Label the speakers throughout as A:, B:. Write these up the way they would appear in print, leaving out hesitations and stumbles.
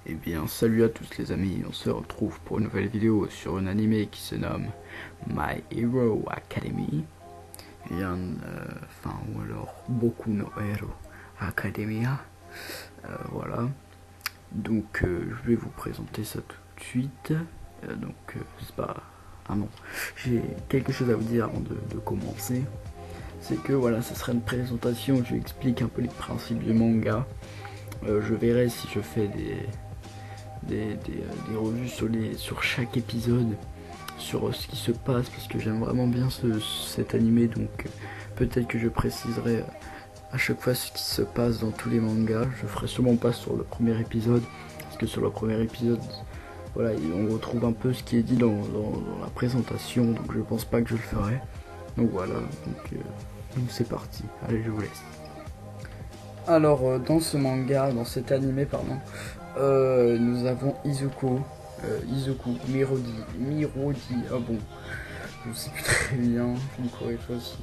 A: Eh bien, salut à tous les amis, on se retrouve pour une nouvelle vidéo sur un animé qui se nomme My Hero Academy. Bien, ou alors Boku no Hero Academia. Voilà. Donc, je vais vous présenter ça tout de suite. C'est pas. Ah non, j'ai quelque chose à vous dire avant de commencer. C'est que voilà, ce sera une présentation où je explique un peu les principes du manga. Je verrai si je fais des revues sur chaque épisode, sur ce qui se passe, parce que j'aime vraiment bien cet animé, donc peut-être que je préciserai à chaque fois ce qui se passe dans tous les mangas. Je ferai sûrement pas sur le premier épisode, parce que sur le premier épisode, voilà, on retrouve un peu ce qui est dit dans la présentation, donc je pense pas que je le ferai. Donc voilà, donc c'est parti, allez, je vous laisse. Alors, dans ce manga, dans cet animé, pardon, nous avons Izuku, Mirodi, ah bon, je sais plus très bien, je me corrige si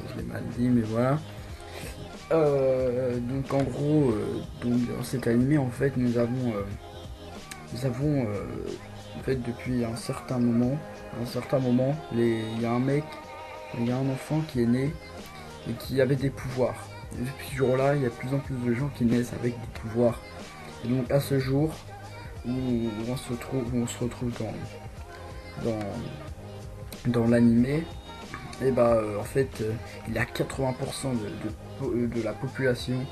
A: je l'ai mal dit, mais voilà. Donc en gros, dans cet animé, en fait, nous avons en fait, depuis un certain moment, il y a un mec, il y a un enfant qui est né et qui avait des pouvoirs. Et depuis ce jour-là, il y a de plus en plus de gens qui naissent avec des pouvoirs. Et donc à ce jour, où on se retrouve dans l'animé, et en fait, il y a 80% de la population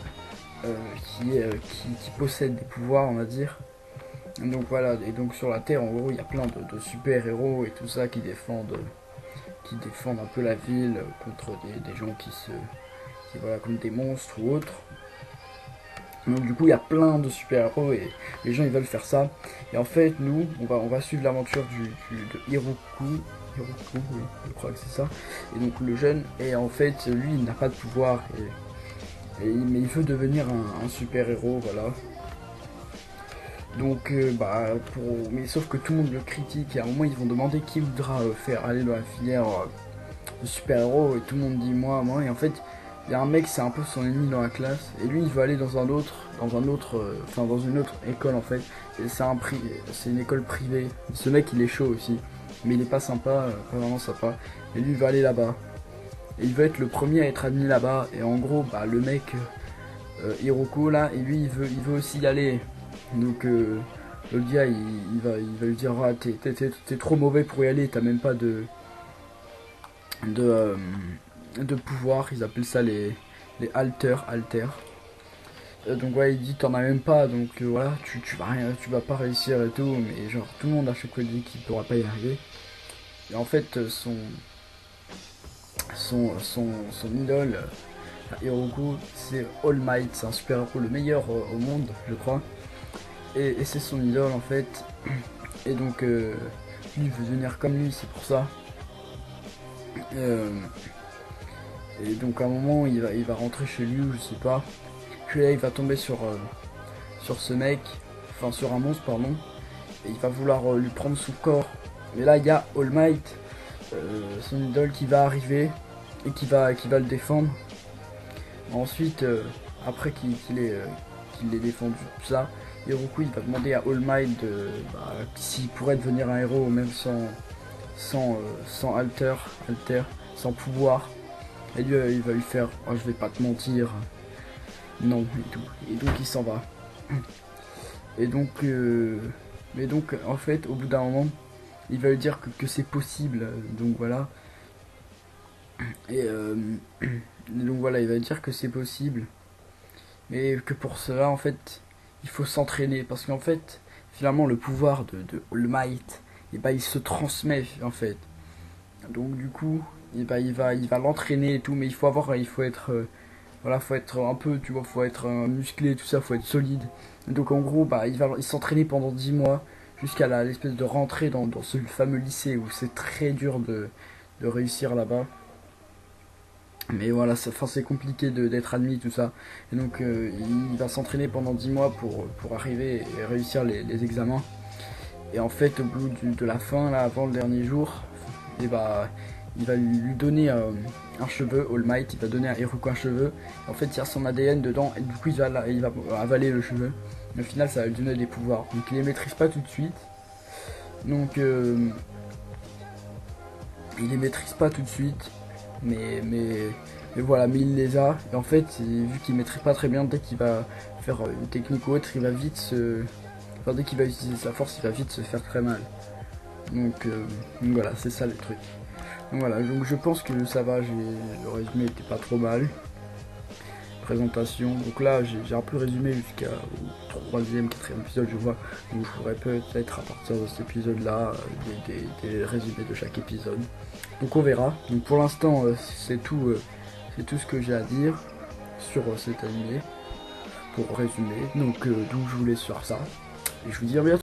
A: qui possède des pouvoirs, on va dire. Donc voilà, et donc sur la Terre, en gros, il y a plein de super-héros et tout ça qui défendent un peu la ville contre des gens voilà, comme des monstres ou autres. Donc du coup il y a plein de super-héros et les gens ils veulent faire ça. Et en fait nous on va suivre l'aventure de Hiroku, oui, je crois que c'est ça. Et donc le jeune, et en fait lui il n'a pas de pouvoir mais il veut devenir un super-héros, voilà. Donc mais sauf que tout le monde le critique et à un moment ils vont demander qui voudra faire aller dans la filière de super-héros et tout le monde dit moi et en fait il y a un mec, c'est un peu son ennemi dans la classe, et lui il veut aller dans une autre école en fait, et c'est une école privée. Ce mec il est chaud aussi, mais il est pas sympa, pas vraiment sympa, et lui il veut aller là-bas. Et il veut être le premier à être admis là-bas, et en gros, le mec, Hiroko là, et lui il veut aussi y aller. Donc le gars il va lui dire, ah, t'es trop mauvais pour y aller, t'as même pas de, euh, de pouvoir, ils appellent ça les alter. Donc ouais, il dit t'en as même pas, donc voilà, tu vas pas réussir et tout, mais genre tout le monde à chaque fois dit qu'il pourra pas y arriver. Et en fait, son idole, Hiroku, c'est All Might, c'est un super héros le meilleur au monde, je crois. Et c'est son idole en fait. Et donc lui il veut devenir comme lui, c'est pour ça. Euh, Et donc à un moment il va rentrer chez lui ou je sais pas. Puis là il va tomber sur ce mec, enfin sur un monstre pardon. Et il va vouloir lui prendre son corps. Mais là il y a All Might, son idole qui va arriver et qui va le défendre. Ensuite, après qu'il ait défendu tout ça, Hiroku il va demander à All Might s'il pourrait devenir un héros même sans alter, sans pouvoir. Et lui, il va lui faire, oh, je vais pas te mentir, non, et tout. Et donc il s'en va. Et donc, en fait, au bout d'un moment, il va lui dire que c'est possible. Donc voilà. Et donc voilà, il va lui dire que c'est possible. Mais que pour cela, en fait, il faut s'entraîner. Parce qu'en fait, finalement, le pouvoir de All Might, il se transmet, en fait. Donc du coup, il va l'entraîner et tout, mais il faut être voilà, faut être un peu, tu vois, faut être musclé, tout ça, faut être solide. Et donc en gros, il va s'entraîner pendant 10 mois jusqu'à l'espèce de rentrée dans ce fameux lycée où c'est très dur de réussir là-bas. Mais voilà, c'est compliqué d'être admis, tout ça. Et donc il va s'entraîner pendant 10 mois pour arriver et réussir les examens. Et en fait, au bout de la fin, là, avant le dernier jour, et il va lui donner un cheveu, All Might, il va donner à Hiroku un cheveu. En fait, il y a son ADN dedans, et du coup, il va avaler le cheveu. au final ça va lui donner des pouvoirs. Donc il les maîtrise pas tout de suite. Donc il les maîtrise pas tout de suite. Mais voilà, mais il les a. Et en fait, vu qu'il maîtrise pas très bien, dès qu'il va faire une technique ou autre, il va vite se... Enfin, dès qu'il va utiliser sa force, il va vite se faire très mal. Donc voilà, c'est ça le truc. Donc voilà, donc je pense que ça va, le résumé était pas trop mal. Présentation, donc là j'ai un peu résumé jusqu'au 3e, 4e épisode, je vois. Donc je ferai peut-être à partir de cet épisode là des résumés de chaque épisode. Donc on verra. Donc pour l'instant c'est tout ce que j'ai à dire sur cet animé pour résumer. Donc je vous laisse sur ça et je vous dis à bientôt.